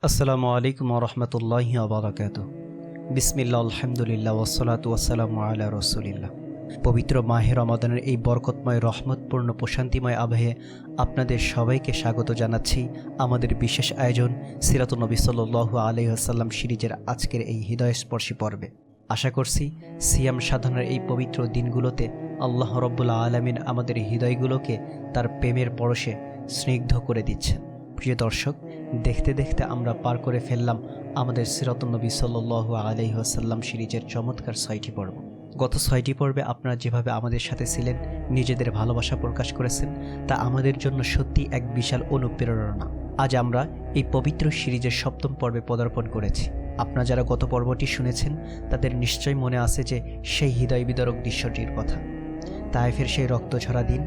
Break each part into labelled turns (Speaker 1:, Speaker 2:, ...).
Speaker 1: আসসালামু আলাইকুম ওয়া রাহমাতুল্লাহি ওয়া বারাকাতুহু। বিসমিল্লাহ, আলহামদুলিল্লাহ, ওয়াসসালাতু ওয়াসসালামু আলা রাসূলিল্লাহ। পবিত্র মাহে রমাদানের এই বরকতময়, রহমতপূর্ণ, প্রশান্তিময় আবহে আপনাদের সবাইকে স্বাগত জানাচ্ছি আমাদের বিশেষ আয়োজন সিরাতুন নবী সাল্লাল্লাহু আলাইহি ওয়াসাল্লাম সিরিজের আজকের এই হৃদয়স্পর্শী পর্বে। আশা করছি সিয়াম সাধনার এই পবিত্র দিনগুলোতে আল্লাহ রাব্বুল আলামিন আমাদের হৃদয়গুলোকে তার প্রেমের পরশে স্নিগ্ধ করে দিচ্ছেন। প্রিয় দর্শক, দেখতে দেখতে আমরা পার করে ফেললাম আমাদের সিরাতুন নবী সাল্লাল্লাহু আলাইহি ওয়াসাল্লাম সিরিজের চমৎকার ৬টি পর্ব। গত ৬টি পর্বে আপনারা যেভাবে আমাদের সাথে ছিলেন, নিজেদের ভালোবাসা প্রকাশ করেছেন, তা আমাদের জন্য সত্যি এক বিশাল অনুপ্রেরণা। আজ আমরা এই পবিত্র সিরিজের ৭ম পর্বে পদার্পণ করেছি। আপনারা যারা গত পর্বটি শুনেছেন তাদের নিশ্চয় মনে আছে যে সেই হৃদয় বিদারক দৃশ্যটির কথা। তায়েফের সেই রক্তঝরা দিন,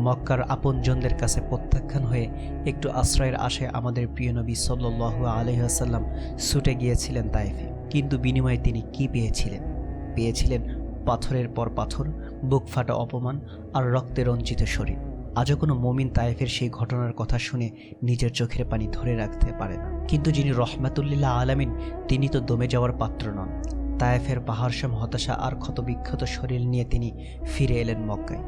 Speaker 1: মক্কার আপনজনদের কাছে প্রত্যাখ্যান হয়ে একটু আশ্রয়ের আশায় আমাদের প্রিয় নবী সাল্লাল্লাহু আলাইহি ওয়াসাল্লাম ছুটে গিয়েছিলেন তায়েফে। কিন্তু বিনিময়ে তিনি কি পেয়েছিলেন পাথরের পর পাথর, বুক ফাটা অপমান আর রক্তে রঞ্জিত শরীর। আজও কোনো মুমিন তায়েফের সেই ঘটনার কথা শুনে নিজের চোখের পানি ধরে রাখতে পারে না। কিন্তু যিনি রহমাতুল্লিল আলামিন, তিনি তো দমে যাওয়ার পাত্র নন। তায়েফের পাহাড়সম হতাশা আর ক্ষতবিক্ষত শরীর নিয়ে তিনি ফিরে এলেন মক্কায়।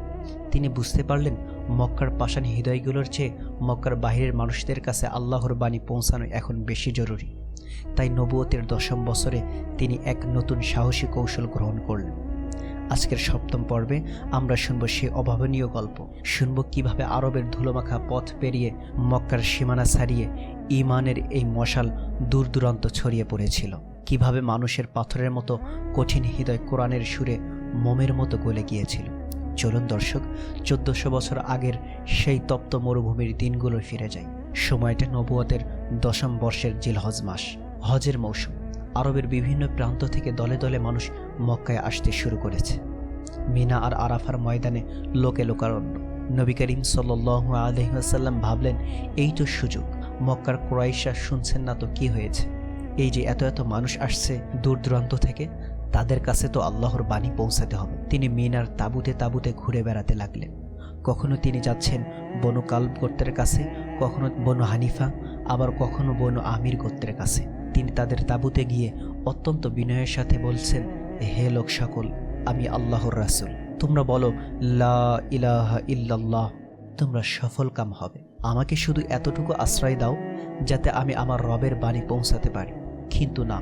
Speaker 1: তিনি বুঝতে পারলেন মক্কার পাষাণ হৃদয়গুলোর চেয়ে মক্কার বাহিরের মানুষদের কাছে আল্লাহর বাণী পৌঁছানো এখন বেশি জরুরি। তাই নবুয়তের ১০ম বছরে তিনি এক নতুন সাহসী কৌশল গ্রহণ করলেন। আজকের ৭ম পর্বে আমরা শুনব সেই অভাবনীয় গল্প। শুনব কিভাবে আরবের ধুলোমাখা পথ পেরিয়ে মক্কার সীমানা ছাড়িয়ে ঈমানের এই মশাল দূর দূরান্ত ছড়িয়ে পড়েছিল। কিভাবে মানুষের পাথরের মতো কঠিন হৃদয় কোরআনের সুরে মোমের মতো গলে গিয়েছিল। চলুন দর্শক, ১৪০০ বছর আগের সেই তপ্ত মরুভূমির দিনগুলো ফিরে যায়। সময়টা নবুয়তের ১০ম বর্ষের জিলহজ মাস, হজের মৌসুম। আরবের বিভিন্ন প্রান্ত থেকে দলে দলে মানুষ মক্কায় আসতে শুরু করেছে। মিনা আর আরাফার ময়দানে লোকে লোকারণ্য। নবী করিম সাল্লাল্লাহু আলাইহি ওয়াসাল্লাম ভাবলেন, এই তো সুযোগ। মক্কার কুরাইশরা শুনছেন না তো কি হয়েছে? এই যে এত এত মানুষ আসছে দূর দূরান্ত থেকে, তাদের কাছে তো আল্লাহর বাণী পৌঁছাতে হবে। তিনি মিনার তাঁবুতে তাঁবুতে ঘুরে বেড়াতে লাগলেন। কখনো তিনি যাচ্ছেন বনু কালব গোত্রের কাছে, কখনো বনু হানিফা, আবার কখনো বনু আমির গোত্রের কাছে। তিনি তাদের তাঁবুতে গিয়ে অত্যন্ত বিনয়ের সাথে বলছেন, হে লোক সকল, আমি আল্লাহর রাসূল। তোমরা বলো লা ইলাহা ইল্লাল্লাহ, তোমরা সফল কাম হবে। আমাকে শুধু এতটুকু আশ্রয় দাও যাতে আমি আমার রবের বাণী পৌঁছাতে পারি। কিন্তু না,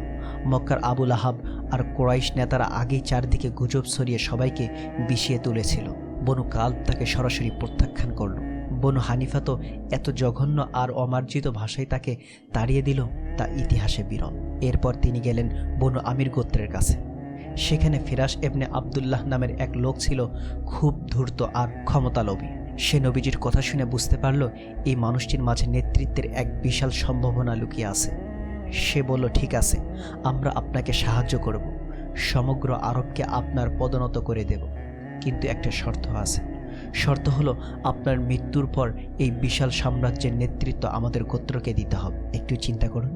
Speaker 1: মক্কার আবুল আহাব আর কুরাইশ নেতারা আগেই চারদিকে গুজব ছড়িয়ে সবাইকে বিষিয়ে তুলেছিল। বনু কালব তাকে সরাসরি প্রত্যাখ্যান করল। বনু হানিফা তো এত জঘন্য আর অমার্জিত ভাষায় তাকে তাড়িয়ে দিল, তা ইতিহাসে বিরল। এরপর তিনি গেলেন বনু আমির গোত্রের কাছে। সেখানে ফিরাস ইবনে আবদুল্লাহ নামের এক লোক ছিল, খুব ধূর্ত আর ক্ষমতালোভী। সে নবীজির কথা শুনে বুঝতে পারল এই মানুষটির মাঝে নেতৃত্বের এক বিশাল সম্ভাবনা লুকিয়ে আছে। সে বলল, ঠিক আছে, আমরা আপনাকে সাহায্য করব, সমগ্র আরবকে আপনার পদোন্নত করে দেব। কিন্তু একটা শর্ত আছে। শর্ত হলো আপনার মৃত্যুর পর এই বিশাল সাম্রাজ্যের নেতৃত্ব আমাদের গোত্রকে দিতে হবে। একটু চিন্তা করুন,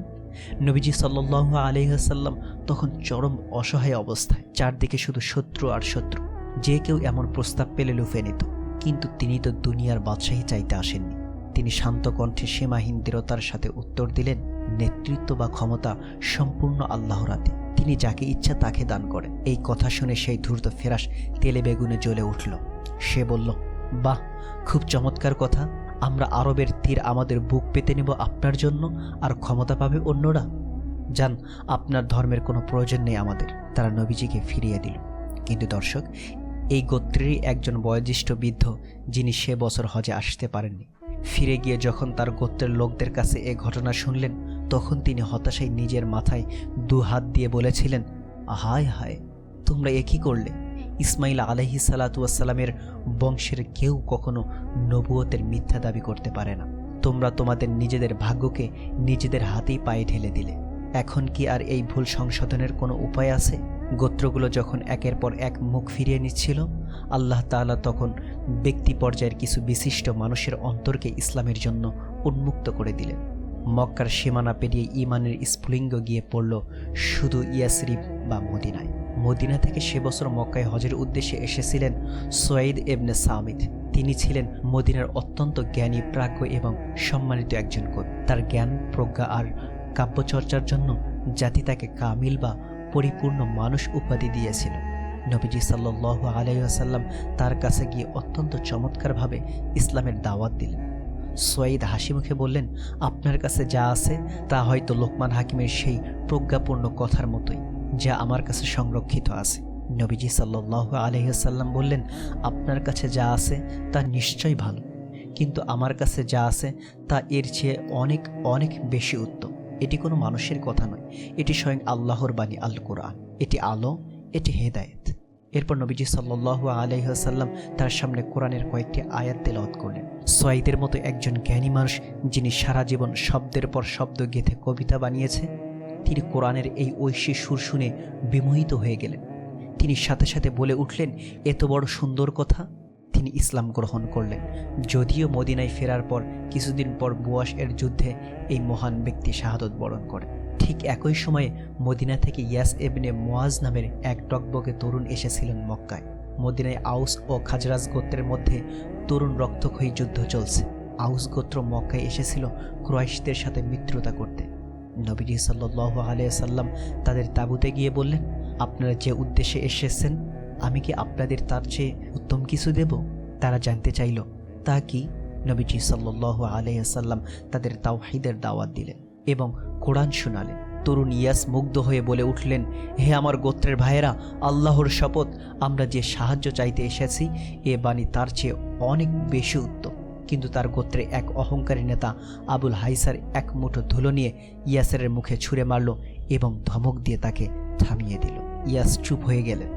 Speaker 1: নবীজি সাল্লাল্লাহু আলাইহি ওয়াসাল্লাম তখন চরম অসহায় অবস্থায়। চারদিকে শুধু শত্রু আর শত্রু। যে কেউ এমন প্রস্তাব পেলে লুফে নিত। কিন্তু তিনি তো দুনিয়ার বাদশাহী চাইতে আসেননি। তিনি শান্ত কণ্ঠে সীমাহীন দৃঢ়তার সাথে উত্তর দিলেন, নেতৃত্ব বা ক্ষমতা সম্পূর্ণ আল্লাহর হাতে। তিনি যাকে ইচ্ছা তাকে দান করেন। এই কথা শুনে সেই ধূর্ত ফেরাস তেলে বেগুনে জ্বলে উঠল। সে বলল, বাহ, খুব চমৎকার কথা। আমরা আরবের তীর আমাদের বুক পেতে নেব আপনার জন্য, আর ক্ষমতা পাবে অন্যরা। যান, আপনার ধর্মের কোনো প্রয়োজন নেই আমাদের। তারা নবীজিকে ফিরিয়ে দিল। কিন্তু দর্শক, এই গোত্রেরই একজন বয়োজ্যেষ্ঠ বৃদ্ধ, যিনি সে বছর হজে আসতে পারেননি, ফিরে গিয়ে যখন তার গোত্রের লোকদের কাছে এ ঘটনা শুনলেন, তখন তিনি হতাশায় নিজের মাথায় ২ হাত দিয়ে বলেছিলেন, হায় হায়, তোমরা এ কী করলে? ইসমাইল আলাইহিস সালাতু ওয়াস সালামের বংশের কেউ কখনো নবুয়তের মিথ্যা দাবি করতে পারে না। তোমরা তোমাদের নিজেদের ভাগ্যকে নিজেদের হাতেই পায়ে ঢেলে দিলে। এখন কি আর এই ভুল সংশোধনের কোনো উপায় আছে? গোত্রগুলো যখন একের পর এক মুখ ফিরিয়ে নিচ্ছিল, আল্লাহ তাআলা তখন ব্যক্তি পর্যায়ের কিছু বিশিষ্ট মানুষের অন্তরকে ইসলামের জন্য উন্মুক্ত করে দিলেন। মক্কার সীমানা পেরিয়ে ঈমানের স্ফুলিঙ্গ গিয়ে পড়ল শুধু ইয়াসরিব বা মদিনায়। মদিনা থেকে সে বছর মক্কায় হজের উদ্দেশ্যে এসেছিলেন সুয়াইদ ইবনে সামিত। তিনি ছিলেন মদিনার অত্যন্ত জ্ঞানী, প্রাজ্ঞ এবং সম্মানিত একজন কবি। তার জ্ঞান, প্রজ্ঞা আর কাব্যচর্চার জন্য জাতি তাকে কামিল বা পরিপূর্ণ মানুষ উপাধি দিয়েছিল। নবীজি সাল্লাল্লাহু আলাইহি ওয়াসাল্লাম তার কাছে গিয়ে অত্যন্ত চমৎকারভাবে ইসলামের দাওয়াত দিলেন। সুয়াইদ হাসি মুখে বললেন, আপনার কাছে যা আছে তা হয়তো লোকমান হাকিমের সেই প্রজ্ঞাপূর্ণ কথার মতোই, যা আমার কাছে সংরক্ষিত আছে। নবীজি সাল্লাল্লাহু আলাইহি ওয়াসাল্লাম বললেন, আপনার কাছে যা আছে তা নিশ্চয়ই ভালো, কিন্তু আমার কাছে যা আছে তা এর চেয়ে অনেক অনেক বেশি উত্তম। এটি কোনো মানুষের কথা নয়, এটি স্বয়ং আল্লাহর বাণী আল কোরআন। এটি আলো, এটি হেদায়েত। এরপর নবীজি সাল্লাল্লাহু আলাইহি ওয়াসাল্লাম তার সামনে কোরআনের কয়েকটি আয়াত তেলাওয়াত করলেন। সুয়াইদের মতো একজন জ্ঞানী মানুষ, যিনি সারা জীবন শব্দের পর শব্দ গেঁথে কবিতা বানিয়েছে, তিনি কোরআনের এই ঐশী সুর শুনে বিমোহিত হয়ে গেলেন। তিনি সাথে সাথে বলে উঠলেন, এত বড় সুন্দর কথা। তিনি ইসলাম গ্রহণ করলেন। যদিও মদিনায় ফেরার পর কিছুদিন পর বুয়াস এর যুদ্ধে এই মহান ব্যক্তি শাহাদত বরণ করেন। ঠিক একই সময়ে মদিনা থেকে ইয়াস ইবনে মুআজ নামের এক টকবকে তরুণ এসেছিলেন মক্কায়। মদিনায় আউস ও খাজরাজ গোত্রের মধ্যে তরুণ রক্তক্ষয়ী যুদ্ধ চলছে। আউস গোত্র মক্কায় এসেছিল কুরাইশদের সাথে মিত্রতা করতে। নবীজি সাল্লাল্লাহু আলাইহি ওয়াসাল্লাম তাদের তাঁবুতে গিয়ে বললেন, আপনারা যে উদ্দেশ্যে এসেছেন, আমি কি আপনাদের তার চেয়ে উত্তম কিছু দেব? তারা জানতে চাইল, তা কি? নবীজি সাল্লাল্লাহু আলাইহি ওয়াসাল্লাম তাদের তাওহীদের দাওয়াত দিলেন এবং কোরআন শোনালেন। তরুণ ইয়াস মুগ্ধ হয়ে বলে উঠলেন, হে আমার গোত্রের ভাইয়েরা, আল্লাহর শপথ, আমরা যে সাহায্য চাইতে এসেছি এ বাণী তার চেয়ে অনেক বেশি উত্তম। কিন্তু তার গোত্রের এক অহংকারী নেতা আবুল হাইসার এক মুঠো ধুলো নিয়ে ইয়াসেরের মুখে ছুঁড়ে মারল এবং ধমক দিয়ে তাকে থামিয়ে দিল। ইয়াস চুপ হয়ে গেলেন,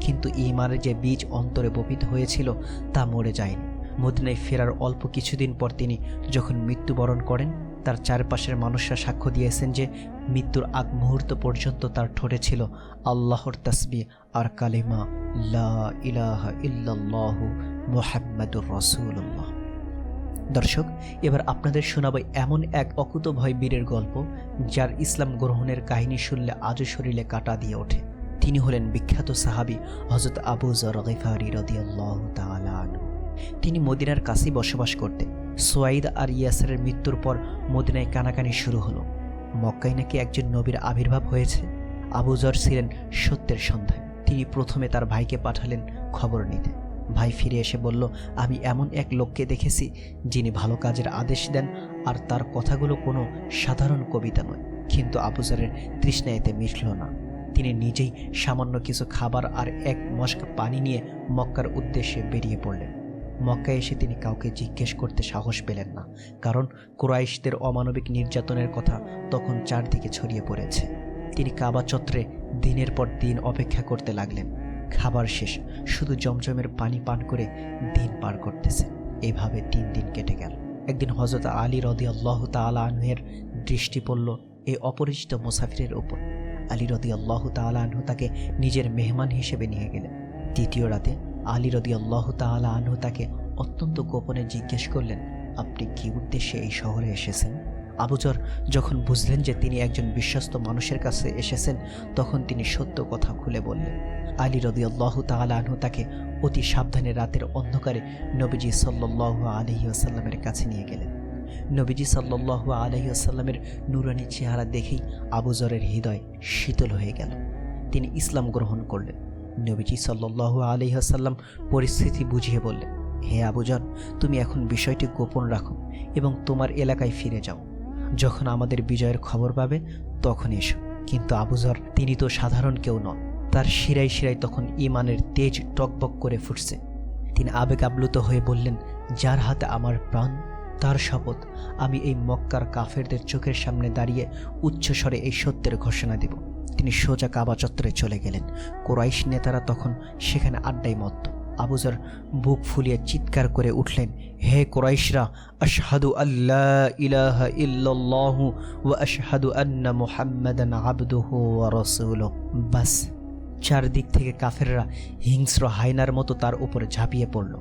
Speaker 1: কিন্তু ঈমানের যে বীজ অন্তরে বপিত হয়েছিল তা মরে যায়নি। মদিনায় ফেরার অল্প কিছুদিন পর তিনি যখন মৃত্যুবরণ করেন, তার চারপাশের মানুষরা সাক্ষ্য দিয়েছেন যে মৃত্যুর আগ মুহূর্ত পর্যন্ত তার ঠোঁটে ছিল আল্লাহর তাসবিহ আর কালিমা লা ইলাহা ইল্লাল্লাহু মুহাম্মাদুর রাসূলুল্লাহ। দর্শক, এবার আপনাদের শোনাবো এমন এক অকুতভয় বীরের গল্প, যার ইসলাম গ্রহণের কাহিনী শুনলে আজও শরীরে কাঁটা দিয়ে ওঠে। তিনি হলেন বিখ্যাত সাহাবী হযরত আবু যর গিফারী রাদিয়াল্লাহু তাআলা আনহু। তিনি মদিনার কাছেই বসবাস করতেন। সুয়াইদ আর ইয়াসেরের মৃত্যুর পর মদিনায় কানাকানি শুরু হলো। মক্কায় নাকি একজন নবীর আবির্ভাব হয়েছে। আবু যর ছিলেন সত্যের সন্ধান। তিনি প্রথমে তার ভাইকে পাঠালেন খবর নিতে। ভাই ফিরে এসে বলল, আমি এমন এক লোককে দেখেছি যিনি ভালো কাজের আদেশ দেন, আর তার কথাগুলো কোনো সাধারণ কবিতা নয়। কিন্তু আবু যরের তৃষ্ণা এতে মিটল না। তিনি নিজেই সামান্য কিছু খাবার আর এক মশক পানি নিয়ে মক্কার উদ্দেশ্যে বেরিয়ে পড়লেন। মক্কায় এসে তিনি কাউকে জিজ্ঞেস করতে সাহস পেলেন না, কারণ কুরাইশদের অমানবিক নির্যাতনের কথা তখন চারদিকে ছড়িয়ে পড়েছে। তিনি কাবা চত্বরে দিনের পর দিন অপেক্ষা করতে লাগলেন। খাবার শেষ, শুধু জমজমের পানি পান করে দিন পার করতেছে। এভাবে 3 দিন কেটে গেল। একদিন হযরত আলী রাদিয়াল্লাহু তাআলা আনহুর দৃষ্টি পড়ল এই অপরিচিত মুসাফিরের উপর। আলী রাদিয়াল্লাহু তাআলা আনহু তাকে নিজের মেহমান হিসেবে নিয়ে গেলেন। দ্বিতীয় রাতে আলী রাদিয়াল্লাহু তাআলা আনহু তাকে অত্যন্ত গোপনে জিজ্ঞেস করলেন, আপনি কি উদ্দেশ্যে এই শহরে এসেছেন? আবু যর যখন বুঝলেন যে তিনি একজন বিশ্বস্ত মানুষের কাছে এসেছেন, তখন তিনি সত্য কথা খুলে বললেন। আলী রাদিয়াল্লাহু তাআলা আনহু তাকে অতি সাবধানে রাতের অন্ধকারে নবীজি সাল্লাল্লাহু আলাইহি ওয়াসাল্লামের কাছে নিয়ে গেলেন। নবীজি সাল্লাল্লাহু আলাইহি ওয়াসাল্লামের নূরানী চেহারা দেখেই আবু যরের হৃদয় শীতল হয়ে গেল। তিনি ইসলাম গ্রহণ করলেন। নবীজি সাল্লাল্লাহু আলাইহি ওয়াসাল্লাম পরিস্থিতি বুঝিয়ে বললেন, হে আবু যর, তুমি এখন বিষয়টি গোপন রাখো এবং তোমার এলাকায় ফিরে যাও। যখন আমাদের বিজয়ের খবর পাবে তখন এসো। কিন্তু আবু যর তিনি তো সাধারণ কেউ নন। তার শিরায় শিরায় তখন ঈমানের তেজ টকবক করে ফুটছে। তিনি আবেগ আপ্লুত হয়ে বললেন, যার হাতে আমার প্রাণ, তার শপথ, আমি এই মক্কার কাফেরদের চোখের সামনে দাঁড়িয়ে উচ্চস্বরে এই সত্যের ঘোষণা দেব। তিনি সোজা কাবা চত্বরে চলে গেলেন। কুরাইশ নেতারা তখন সেখানে আড্ডায় মত্ত। আবু যর বুক ফুলিয়ে চিৎকার করে উঠলেন, হে কুরাইশরা, আশহাদু আল্লা ইলাহা ইল্লাল্লাহু ওয়া আশহাদু আন্না মুহাম্মাদান আবদুহু ওয়া রাসূলুহু। বাস, চারদিক থেকে কাফেররা হিংস্র হায়নার মতো তার উপরে ঝাঁপিয়ে পড়ল।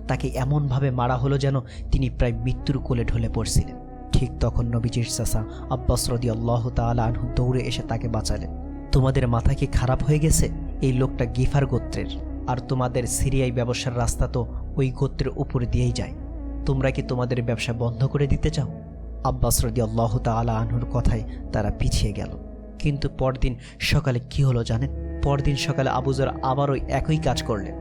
Speaker 1: তাকে এমনভাবে মারা হলো যেন তিনি প্রায় মৃত্যুর কোলে ঢলে পড়ছিলেন। ঠিক তখন নবীজির চাচা আব্বাস রাদিয়াল্লাহু তাআলা আনহু দৌড়ে এসে তাকে বাঁচালেন। তোমাদের মাথা কি খারাপ হয়ে গেছে? এই লোকটা গিফার গোত্রের, আর তোমাদের সিরিয়ায় ব্যবসার রাস্তা তো ওই গোত্রের উপর দিয়েই যায়। তোমরা কি তোমাদের ব্যবসা বন্ধ করে দিতে চাও? আব্বাস রাদিয়াল্লাহু তাআলা আনহুর কথায় তারা পিছিয়ে গেল। কিন্তু পরদিন সকালে কি হলো জানেন? পরদিন সকালে আবু যর আবারও একই কাজ করলেন।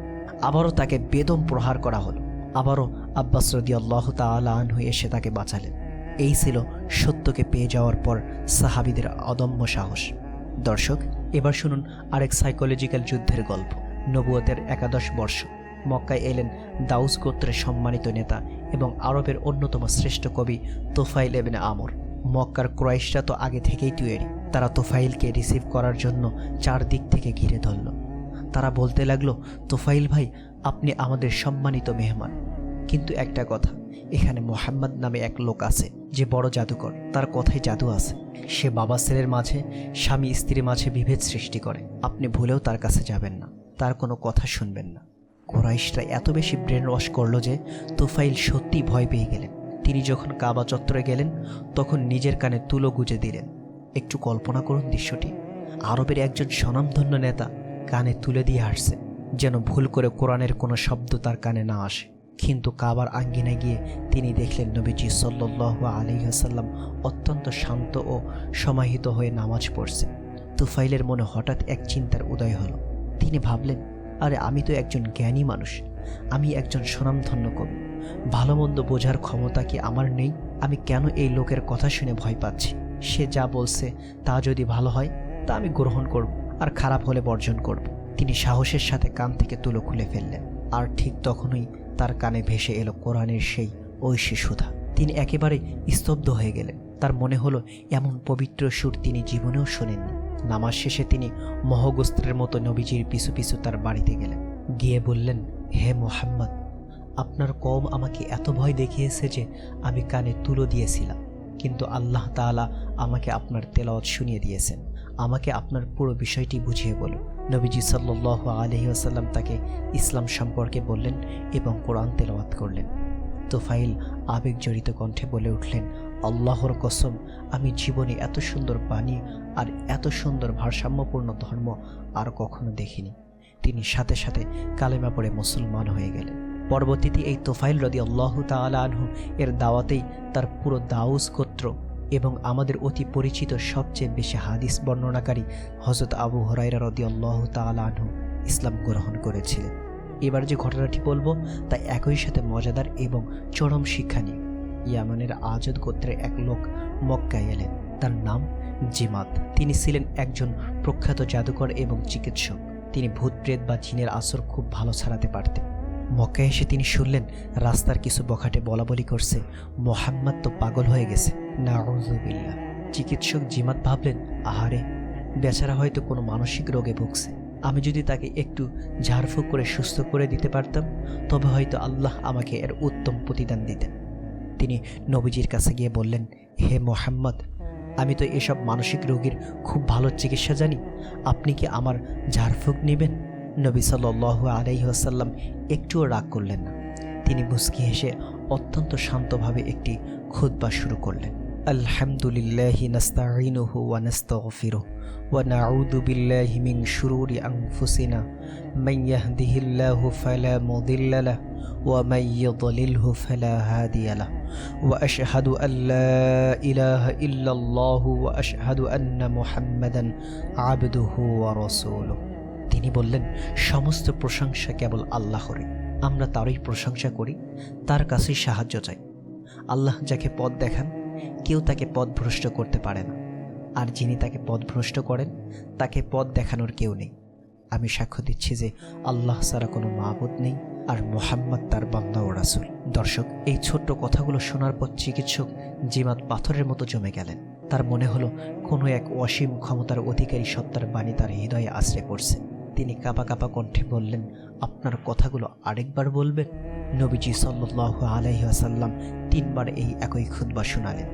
Speaker 1: আবারও তাকে বেদম প্রহার করা হলো। আবারও আব্বাস রাদিয়াল্লাহু তাআলা আনহু এসে তাকে বাঁচালেন। এই ছিল সত্যকে পেয়ে যাওয়ার পর সাহাবীদের অদম্য সাহস। দর্শক, এবার শুনুন আরেক সাইকোলজিক্যাল যুদ্ধের গল্প। নবুয়তের 11 বর্ষ। মক্কায় এলেন দাউস গোত্রের সম্মানিত নেতা এবং আরবের অন্যতম শ্রেষ্ঠ কবি তোফাইল ইবনে আমর। মক্কার কুরাইশরা তো আগে থেকেই তৈরি। তারা তোফাইলকে রিসিভ করার জন্য চারদিক থেকে ঘিরে ধরল। তারা বলতে লাগলো, তোফাইল ভাই, আপনি আমাদের সম্মানিত মেহমান, কিন্তু একটা কথা, এখানে মোহাম্মদ নামে এক লোক আছে যে বড় জাদুকর। তার কথায় জাদু আছে। সে বাবা ছেলের মাঝে, স্বামী স্ত্রীর মাঝে বিভেদ সৃষ্টি করে। আপনি ভুলেও তার কাছে যাবেন না, তার কোনো কথা শুনবেন না। কুরাইশরা এত বেশি ব্রেন ওয়াশ করলো যে তোফাইল সত্যি ভয় পেয়ে গেলেন। তিনি যখন কাবা চত্বরে গেলেন তখন নিজের কানে তুলো গুজে দিলেন। একটু কল্পনা করুন দৃশ্যটি। আরবের একজন স্বনামধন্য নেতা কানে তুলে দিয়ে হাসছে, যেন ভুল করে কোরআনের কোনো শব্দ তার কানে না আসে। কিন্তু কাবার আঙ্গিনায় গিয়ে তিনি দেখলেন নবীজি সাল্লাল্লাহু আলাইহি ওয়াসাল্লাম অত্যন্ত শান্ত ও সমাহিত হয়ে নামাজ পড়ছেন। তুফাইলের মনে হঠাৎ এক চিন্তার উদয় হলো। তিনি ভাবলেন, আরে আমি তো একজন জ্ঞানী মানুষ, আমি একজন স্বনামধন্য কবি, ভালো মন্দ বোঝার ক্ষমতা কি আমার নেই? আমি কেন এই লোকের কথা শুনে ভয় পাচ্ছি? সে যা বলছে তা যদি ভালো হয় তা আমি গ্রহণ করব, আর খারাপ হলে বর্জন করব। তিনি সাহসের সাথে কান থেকে তুলো খুলে ফেললেন, আর ঠিক তখনই তার কানে ভেসে এলো কোরআনের সেই ঐশী সুধা। তিনি একেবারে স্তব্ধ হয়ে গেলেন। তার মনে হলো এমন পবিত্র সুর তিনি জীবনেও শোনেননি। নামাজ শেষে তিনি মহগোস্ত্রের মতো নবীজির পিছু পিছু তার বাড়িতে গেলেন। গিয়ে বললেন, হে মুহাম্মদ, আপনার কওম আমাকে এত ভয় দেখিয়েছে যে আমি কানে তুলো দিয়েছিলাম, কিন্তু আল্লাহ তাআলা আমাকে আপনার তেলাওয়াত শুনিয়ে দিয়েছেন। আমাকে আপনার পুরো বিষয়টি বুঝিয়ে বলুন। নবীজি সাল্লাল্লাহু আলাইহি ওয়াসাল্লাম তাকে ইসলাম সম্পর্কে বললেন এবং কোরআন তেলাওয়াত করলেন। তোফাইল আবেগজড়িত কণ্ঠে বলে উঠলেন, আল্লাহর কসম, আমি জীবনে এত সুন্দর বাণী আর এত সুন্দর ভারসাম্যপূর্ণ ধর্ম আর কখনো দেখিনি। তিনি সাথে সাথে কালেমা পড়ে মুসলমান হয়ে গেলেন। পরবর্তীতে এই তোফাইল রাদিয়াল্লাহু তাআলা আনহু এর দাওয়াতেই তার পুরো দাউস গোত্র এবং আমাদের অতি পরিচিত সবচেয়ে বেশি হাদিস বর্ণনাকারী হযরত আবু হুরায়রা রাদিয়াল্লাহু তাআলা আনহু ইসলাম গ্রহণ করেছিলেন। এবার যে ঘটনাটি বলবো তা একই সাথে মজাদার এবং চরম শিক্ষা নিয়ে। ইয়ামানের আজদ গোত্রের এক লোক মক্কায় এলেন। তার নাম জিমাত। তিনি ছিলেন একজন প্রখ্যাত জাদুকর এবং চিকিৎসক। তিনি ভূত প্রেত বা জিনের আসর খুব ভালো ছাড়াতে পারতেন। মক্কায় এসে তিনি শুনলেন রাস্তার কিছু বখাটে বলাবলি করছে, মুহাম্মদ তো পাগল হয়ে গেছে। নাউযুবিল্লাহ। চিকিৎসক জিমাত ভাবলেন, আহারে, বেচারা হয়তো কোনো মানসিক রোগে ভুগছে। আমি যদি তাকে একটু ঝাড়ফুঁক করে সুস্থ করে দিতে পারতাম, তবে হয়তো আল্লাহ আমাকে এর উত্তম প্রতিদান দিতেন। তিনি নবীজির কাছে গিয়ে বললেন, হে মুহাম্মদ, আমি তো এসব মানসিক রোগীর খুব ভালো চিকিৎসা জানি, আপনি কি আমার ঝাড়ফুঁক নেবেন? নবী সাল্লাল্লাহু আলাইহি ওয়াসাল্লাম একটুও রাগ করলেন না। তিনি মুস্কি হেসে অত্যন্ত শান্তভাবে একটি খুতবা শুরু করলেন। আলহামদুলিল্লাহি নাস্তাঈনুহু ওয়া নাস্তাগফিরুহু ওয়া নাউযু বিল্লাহি মিন শুরুরি আনফুসিনা মান ইয়াহদিহিল্লাহু ফালা মুদিল্লা লাহু ওয়া মান ইউদ্লিলহু ফালা হাদিয়া লাহু ওয়া আশহাদু আল্লা ইলাহা ইল্লাল্লাহু ওয়া আশহাদু আন্না মুহাম্মাদান আবদুহু ওয়া রাসূলুহু। তিনি বললেন, সমস্ত প্রশংসা কেবল আল্লাহরই। আমরা তারই প্রশংসা করি, তার কাছেই সাহায্য চাই। আল্লাহ যাকে পথ দেখান, কেউ তাকে পথভ্রষ্ট করতে পারে না, আর যিনি তাকে পথভ্রষ্ট করেন তাকে পথ দেখানোর কেউ নেই। আমি সাক্ষ্য দিচ্ছি যে আল্লাহ ছাড়া কোনো মাবুদ নেই, আর মুহাম্মদ তার বান্দা ও রাসূল। দর্শক, এই ছোট্ট কথাগুলো শোনার পর চিকিৎসক জিমাত পাথরের মতো জমে গেলেন। তার মনে হলো কোনো এক অসীম ক্ষমতার অধিকারী সত্তার বাণী তার হৃদয়ে আশ্রে পড়ছে। তিনি কাঁপা কাঁপা কণ্ঠে বললেন, আপনার কথাগুলো আরেকবার বলবেন? নবীজি সাল্লাল্লাহু আলাইহি ওয়াসাল্লাম 3 বার এই একই খুতবা শোনালেন।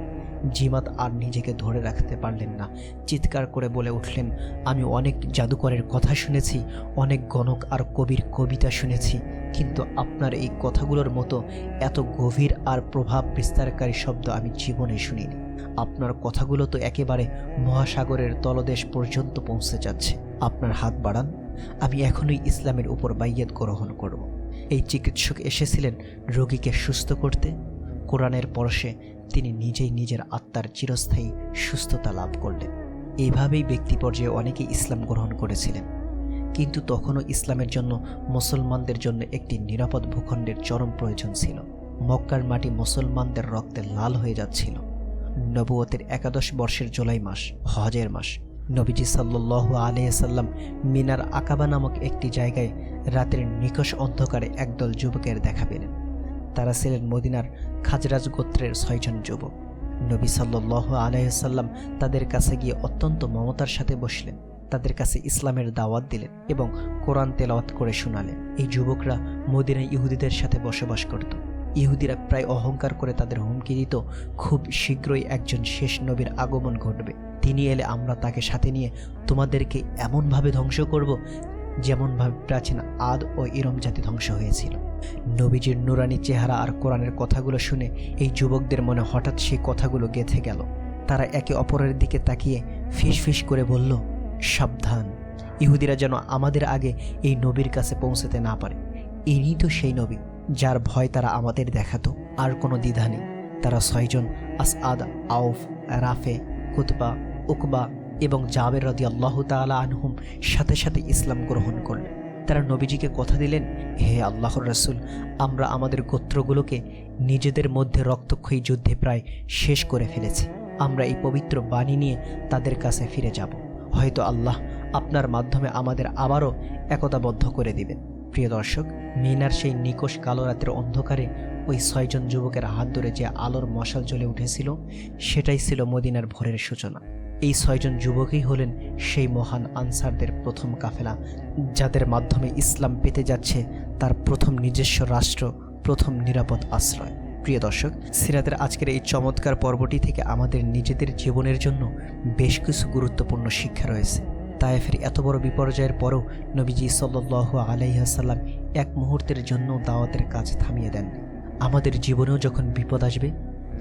Speaker 1: জিমাত আর নিজেকে ধরে রাখতে পারলেন না, চিৎকার করে বলে উঠলেন, আমি অনেক জাদুকরের কথা শুনেছি, অনেক গণক আর কবির কবিতা শুনেছি, কিন্তু আপনার এই কথাগুলোর মতো এত গভীর আর প্রভাব বিস্তারকারী শব্দ আমি জীবনে শুনিনি। আপনার কথাগুলো তো একেবারে মহাসাগরের তলদেশ পর্যন্ত পৌঁছে যাচ্ছে। আপনার হাত বাড়ান, আমি এখনই ইসলামের উপর বাইয়াত গ্রহণ করব। এই চিকিৎসক এসেছিলেন রোগীকে সুস্থ করতে, কোরআনের পরশে তিনি নিজেই নিজের আত্মার চিরস্থায়ী সুস্থতা লাভ করলেন। এভাবেই ব্যক্তি পর্যায়ে অনেকে ইসলাম গ্রহণ করেছিলেন, কিন্তু তখনও ইসলামের জন্য মুসলমানদের জন্য একটি নিরাপদ ভূখণ্ডের চরম প্রয়োজন ছিল। মক্কার মাটি মুসলমানদের রক্তে লাল হয়ে যাচ্ছিল। নবুয়তের 11 বর্ষের জুলাই মাস, হজের মাস, নবীজি সাল্লাল্লাহু আলাইহি সাল্লাম মিনার আকাবা নামক একটি জায়গায় রাতের নিকষ অন্ধকারে একদল যুবকের দেখা পেলেন। তারা ছিলেন মদিনার খাজরাজ গোত্রের 6 জন যুবক। নবী সাল্লাল্লাহু আলাইহি সাল্লাম তাদের কাছে গিয়ে অত্যন্ত মমতার সাথে বসলেন, তাদের কাছে ইসলামের দাওয়াত দিলেন এবং কোরআন তেলাওয়াত করে শোনালেন। এই যুবকরা মদিনায় ইহুদিদের সাথে বসবাস করত। ইহুদিরা প্রায় অহংকার করে তাদের হুমকি দিত, খুব শীঘ্রই একজন শেষ নবীর আগমন ঘটবে, তিনি এলে আমরা তাকে সাথে নিয়ে তোমাদেরকে এমনভাবে ধ্বংস করব যেমনভাবে প্রাচীন আদ ও ইরম জাতি ধ্বংস হয়েছিল। নবীজির নুরানি চেহারা আর কোরআনের কথাগুলো শুনে এই যুবকদের মনে হঠাৎ সেই কথাগুলো গেঁথে গেল। তারা একে অপরের দিকে তাকিয়ে ফিস ফিস করে বলল, সাবধান, ইহুদিরা যেন আমাদের আগে এই নবীর কাছে পৌঁছতে না পারে। ইনি তো সেই নবী যার ভয় তারা আমাদের দেখাতো। আর কোনো দ্বিধা নেই, তারা 6 জন আসআদ, আউফ, রাফে, কুতবা, উকবা এবং জাবের রাদিয়াল্লাহু তাআলা আনহুম সাথে সাথে ইসলাম গ্রহণ করলেন। তারা নবীজিকে কথা দিলেন, হে আল্লাহর রাসূল, আমরা আমাদের গোত্রগুলোকে নিজেদের মধ্যে রক্তক্ষয়ী যুদ্ধে প্রায় শেষ করে ফেলেছি। আমরা এই পবিত্র বাণী নিয়ে তাদের কাছে ফিরে যাব। হয়তো আল্লাহ আপনার মাধ্যমে আমাদের আবারও একতাবদ্ধ করে দিবেন। প্রিয় দর্শক, মিনার সেই নিকষ কালো রাতের অন্ধকারে ওই 6 জন যুবকের হাত ধরে যে আলোর মশাল জ্বলে উঠেছিল, সেটাই ছিল মদিনার ভোরের সূচনা। এই 6 জন যুবকই হলেন সেই মহান আনসারদের প্রথম কাফেলা, যাদের মাধ্যমে ইসলাম পেতে যাচ্ছে তার প্রথম নিজস্ব রাষ্ট্র, প্রথম নিরাপদ আশ্রয়। প্রিয় দর্শক, সিরাতের আজকের এই চমৎকার পর্বটি থেকে আমাদের নিজেদের জীবনের জন্য বেশ কিছু গুরুত্বপূর্ণ শিক্ষা রয়েছে। তায়েফের এত বড় বিপর্যয়ের পরও নবীজি সাল্লাল্লাহু আলাইহি ওয়াসাল্লাম এক মুহূর্তের জন্য দাওয়াতের কাজ থামিয়ে দেন। আমাদের জীবনেও যখন বিপদ আসবে,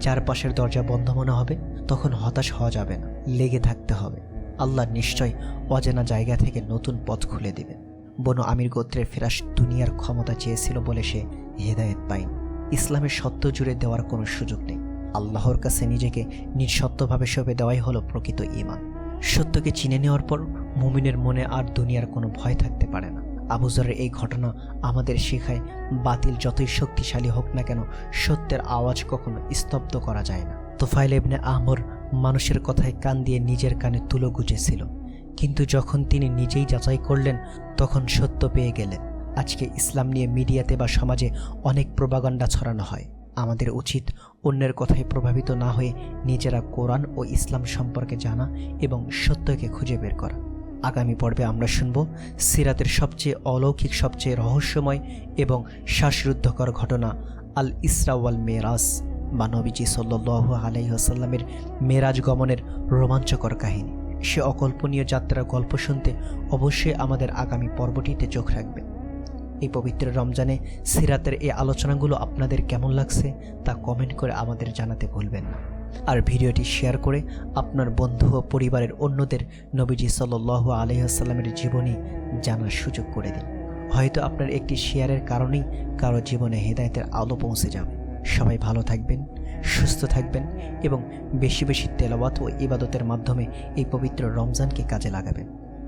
Speaker 1: চারপাশের দরজা বন্ধ মনে হবে, তখন হতাশ হওয়া যাবে না, লেগে থাকতে হবে। আল্লাহ নিশ্চয় অজানা জায়গা থেকে নতুন পথ খুলে দেবেন। বনু আমির গোত্রের ফেরাস দুনিয়ার ক্ষমতা চেয়েছিল বলে সে হেদায়েত পায়নি। ইসলামের সত্য জুড়ে দেওয়ার কোনো সুযোগ নেই। আল্লাহর কাছে নিজেকে নিঃশর্তভাবে সঁপে দেওয়াই হলো প্রকৃত ঈমান। সত্যকে চিনে নেওয়ার পর মুমিনের মনে আর দুনিয়ার কোনো ভয় থাকতে পারে না। আবু যরের এই ঘটনা আমাদের শেখায়, বাতিল যতই শক্তিশালী হোক না কেন, সত্যের আওয়াজ কখনো স্তব্ধ করা যায় না। তোফাইল ইবনে আমর মানুষের কথায় কান দিয়ে নিজের কানে তুলো গুজেছিল, কিন্তু যখন তিনি নিজেই যাচাই করলেন তখন সত্য পেয়ে গেলেন। আজকে ইসলাম নিয়ে মিডিয়াতে বা সমাজে অনেক প্রোপাগান্ডা ছড়ানো হয়। আমাদের উচিত অন্যের কথায় প্রভাবিত না হয়ে নিজেরা কোরআন ও ইসলাম সম্পর্কে জানা এবং সত্যকে খুঁজে বের করা। আগামী পর্বে আমরা শুনব সিরাতের সবচেয়ে অলৌকিক, সবচেয়ে রহস্যময় এবং শ্বাসরুদ্ধকর ঘটনা আল ইসরা ওয়াল মেরাজ বা নবীজি সাল্লাল্লাহু আলাইহি ওয়াসাল্লামের মেরাজ গমনের রোমাঞ্চকর কাহিনী। সে অকল্পনীয় যাত্রার গল্প শুনতে অবশ্যই আমাদের আগামী পর্বটিতে চোখ রাখবেন। এই পবিত্র রমজানে সিরাতের এই আলোচনাগুলো আপনাদের কেমন লাগছে তা কমেন্ট করে আমাদের জানাতে ভুলবেন না। আর ভিডিওটি শেয়ার করে আপনার বন্ধু ও পরিবারের অন্যদের নবীজি সাল্লাল্লাহু আলাইহি ওয়াসাল্লামের জীবনী জানার সুযোগ করে দিন। হয়তো আপনার একটি শেয়ারের কারণেই কারো জীবনে হেদায়েতের আলো পৌঁছে যাবে। সবাই ভালো থাকবেন, সুস্থ থাকবেন এবং বেশি বেশি তেলাওয়াত ও ইবাদতের মাধ্যমে এই পবিত্র রমজানকে কাজে লাগাবেন।